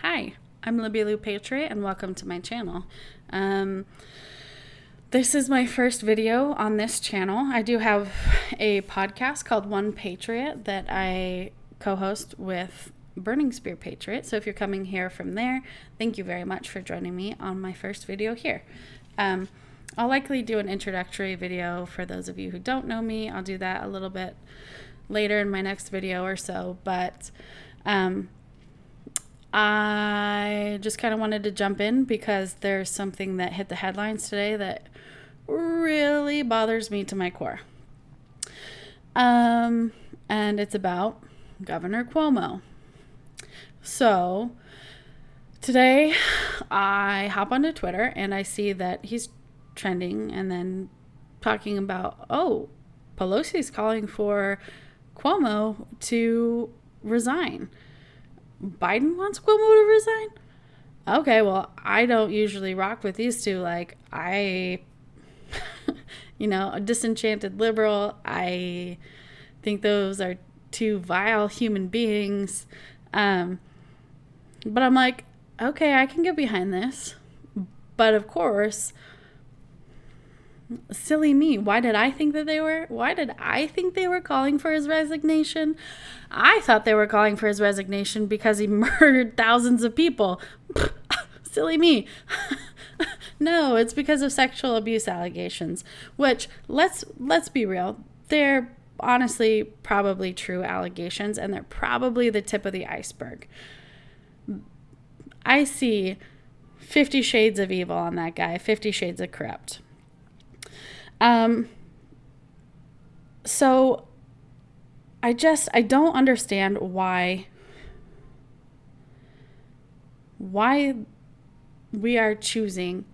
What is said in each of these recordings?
Hi, I'm Libby Lou Patriot, and welcome to my channel. This is my first video on this channel. I do have a podcast called One Patriot that I co-host with Burning Spear Patriot. So if you're coming here from there, thank you very much for joining me on my first video here. I'll likely do an introductory video for those of you who don't know me. I'll do that a little bit later in my next video or so, but I just kind of wanted to jump in because there's something that hit the headlines today that really bothers me to my core. And it's about Governor Cuomo. So today I hop onto Twitter and I see that he's trending and then talking about, oh, Pelosi's calling for Cuomo to resign. Biden wants Cuomo to resign? Okay, well, I don't usually rock with these two. Like, a disenchanted liberal. I think those are two vile human beings. But I'm like, okay, I can get behind this. But of course, silly me. Why did I think they were calling for his resignation? I thought they were calling for his resignation because he murdered thousands of people. Silly me. No, it's because of sexual abuse allegations, which let's be real. They're honestly probably true allegations, and they're probably the tip of the iceberg. I see 50 shades of evil on that guy, 50 shades of corrupt. So I don't understand why we are choosing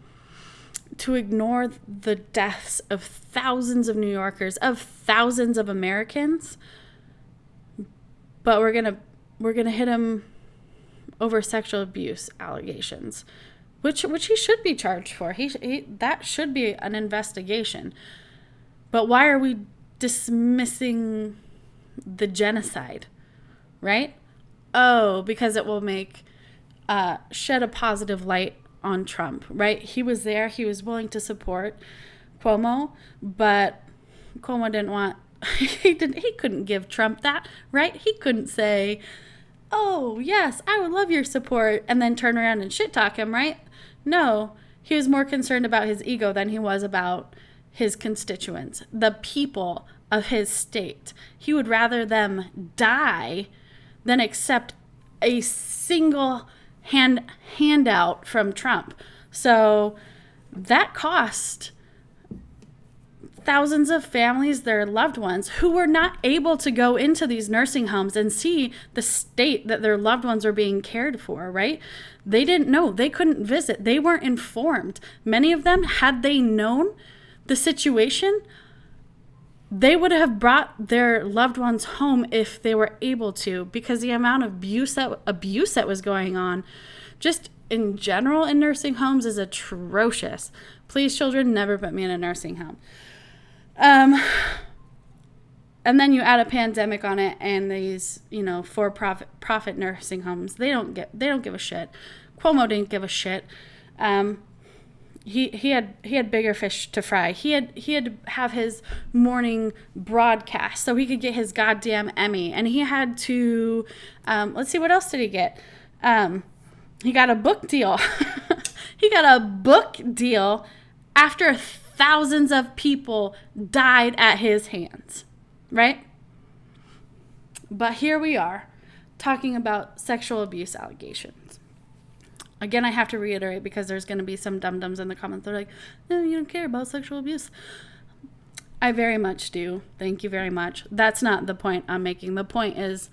to ignore the deaths of thousands of New Yorkers, of thousands of Americans, but we're gonna hit him over sexual abuse allegations, which he should be charged for. He that should be an investigation. But why are we dismissing the genocide, right? Oh, because it will make shed a positive light on Trump, right? He was there. He was willing to support Cuomo, but Cuomo didn't want. He couldn't give Trump that, right? He couldn't say, "Oh yes, I would love your support," and then turn around and shit talk him, right? No, he was more concerned about his ego than he was about his constituents, the people of his state. He would rather them die than accept a single handout from Trump. So that cost thousands of families their loved ones who were not able to go into these nursing homes and see the state that their loved ones were being cared for, right? They didn't know. They couldn't visit. They weren't informed. Many of them, had they known the situation, they would have brought their loved ones home if they were able to, because the amount of abuse that was going on just in general in nursing homes is atrocious. Please, children, never put me in a nursing home. And then you add a pandemic on it, and these, for-profit nursing homes, they don't give a shit. Cuomo didn't give a shit. He had bigger fish to fry. He had to have his morning broadcast so he could get his goddamn Emmy, and he had to let's see, what else did he get? He got a book deal. He got a book deal after thousands of people died at his hands, right? But here we are talking about sexual abuse allegations. Again, I have to reiterate, because there's going to be some dum-dums in the comments. They're like, no, you don't care about sexual abuse. I very much do. Thank you very much. That's not the point I'm making. The point is,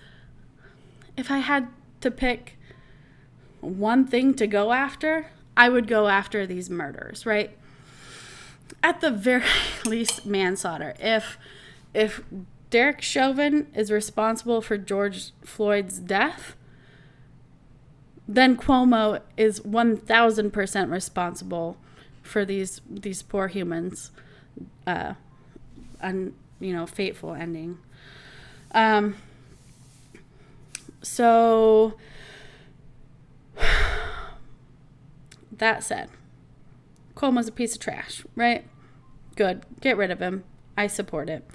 if I had to pick one thing to go after, I would go after these murders, right? At the very least, manslaughter. If Derek Chauvin is responsible for George Floyd's death, then Cuomo is 1,000% responsible for these poor humans, fateful ending. So that said, Cuomo's a piece of trash, right? Good. Get rid of him. I support it.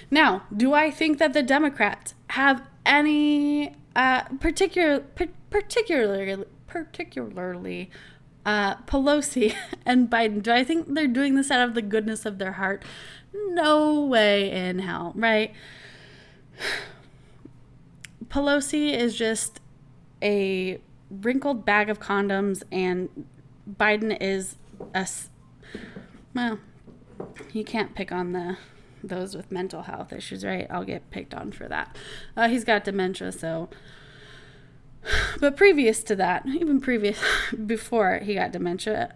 Now, do I think that the Democrats have any particularly Pelosi and Biden, do I think they're doing this out of the goodness of their heart? No way in hell, right? Pelosi is just a wrinkled bag of condoms, and Biden is well, you can't pick on those with mental health issues, right? I'll get picked on for that. He's got dementia, so. But previous to that, before he got dementia,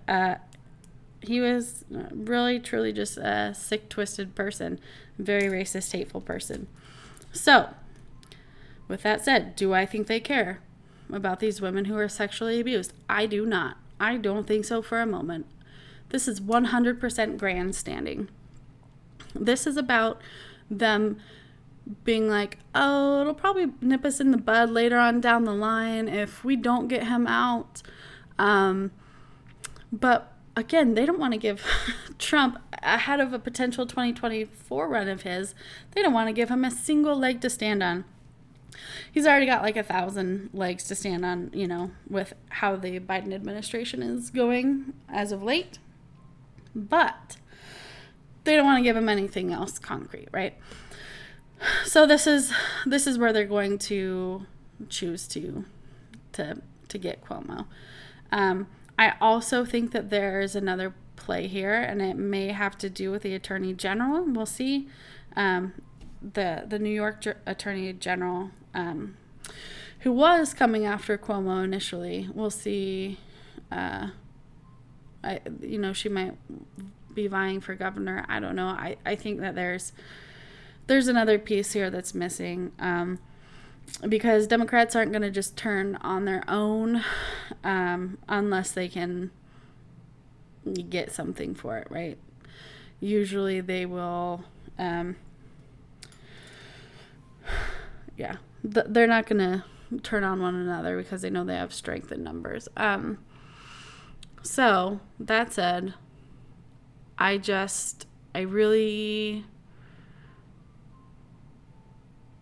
he was really, truly just a sick, twisted person, very racist, hateful person. So, with that said, do I think they care about these women who are sexually abused? I do not. I don't think so for a moment. This is 100% grandstanding. This is about them being like, oh, it'll probably nip us in the bud later on down the line if we don't get him out. But again, they don't want to give Trump, ahead of a potential 2024 run of his, they don't want to give him a single leg to stand on. He's already got like 1,000 legs to stand on, with how the Biden administration is going as of late. But they don't want to give him anything else concrete, right? So this is where they're going to choose to get Cuomo. I also think that there's another play here, and it may have to do with the Attorney General. We'll see. The New York Attorney General, who was coming after Cuomo initially, we'll see. She might be vying for governor. I don't know. I think that there's another piece here that's missing, because Democrats aren't going to just turn on their own unless they can get something for it, right? Usually they will, they're not going to turn on one another because they know they have strength in numbers. So, that said, I really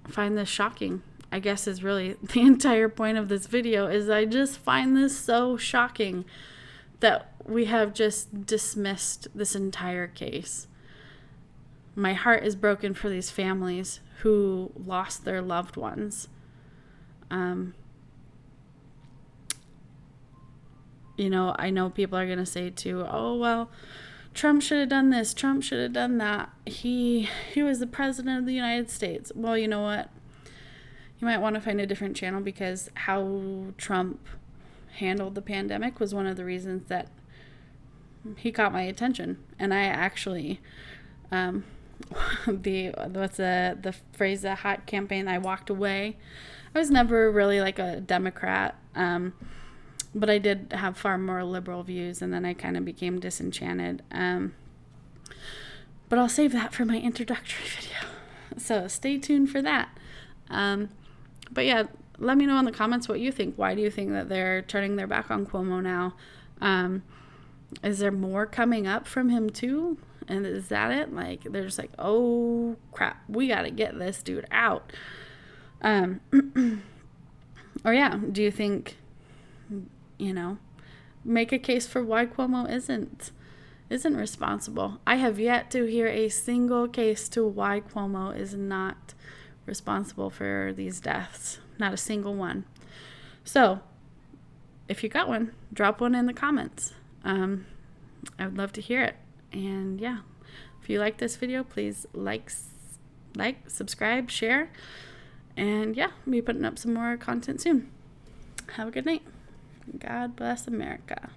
find this shocking, I guess, is really the entire point of this video. Is I just find this so shocking that we have just dismissed this entire case. My heart is broken for these families who lost their loved ones. I know people are going to say too, oh, well, Trump should have done this. Trump should have done that. He was the president of the United States. Well, you know what? You might want to find a different channel, because how Trump handled the pandemic was one of the reasons that he caught my attention. And I actually, the phrase, the hot campaign, I walked away. I was never really like a Democrat, but I did have far more liberal views, and then I kind of became disenchanted. But I'll save that for my introductory video. So stay tuned for that. But yeah, let me know in the comments what you think. Why do you think that they're turning their back on Cuomo now? Is there more coming up from him too? And is that it? Like, they're just like, oh crap, we got to get this dude out. Or yeah, do you think, make a case for why Cuomo isn't responsible? I have yet to hear a single case to why Cuomo is not responsible for these deaths. Not a single one. So, if you got one, drop one in the comments. I would love to hear it. And yeah, if you like this video, please like, subscribe, share. And yeah, I'll be putting up some more content soon. Have a good night. God bless America.